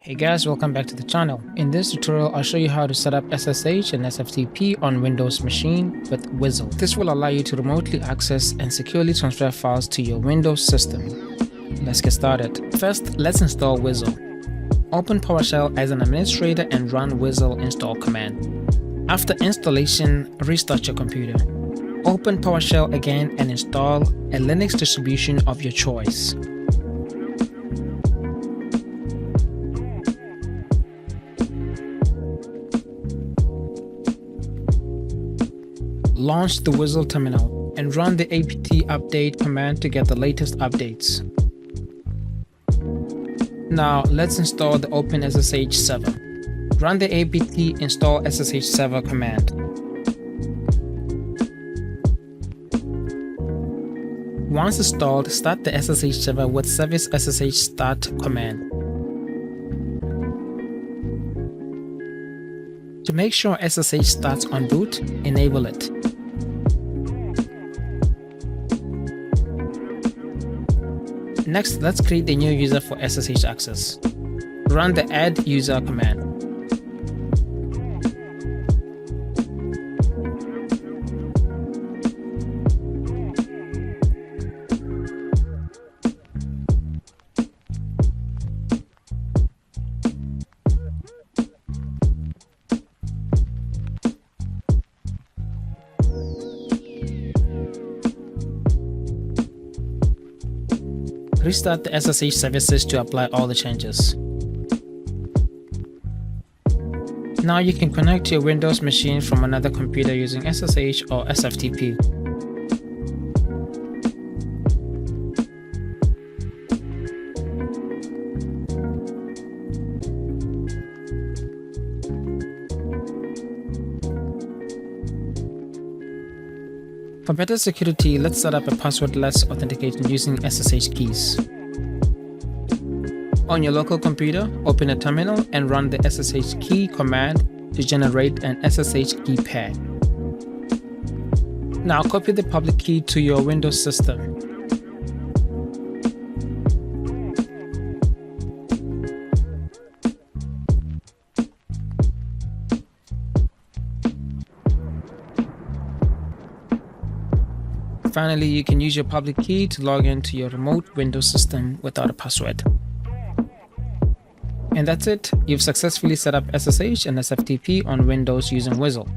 Hey guys, welcome back to the channel. In this tutorial, I'll show you how to set up SSH and SFTP on Windows machine with Whistle. This will allow you to remotely access and securely transfer files to your Windows system. Let's get started. First, let's install Whistle. Open PowerShell as an administrator and run Whistle install command. After installation, restart your computer. Open PowerShell again and install a Linux distribution of your choice. Launch the Whistle terminal and run the apt update command to get the latest updates. Now let's install the openssh server. Run the apt install SSH server command. Once installed, start the SSH server with service SSH start command. To make sure SSH starts on boot, enable it. Next, let's create a new user for SSH access. Run the adduser command. Restart the SSH services to apply all the changes. Now you can connect to your Windows machine from another computer using SSH or SFTP. For better security, let's set up a passwordless authentication using SSH keys. On your local computer, open a terminal and run the SSH key command to generate an SSH key pair. Now copy the public key to your Windows system. Finally, you can use your public key to log into your remote Windows system without a password. And that's it. You've successfully set up SSH and SFTP on Windows using Whistle.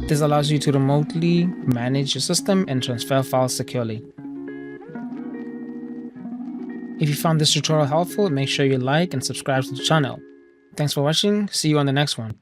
This allows you to remotely manage your system and transfer files securely. If you found this tutorial helpful, make sure you like and subscribe to the channel. Thanks for watching. See you on the next one.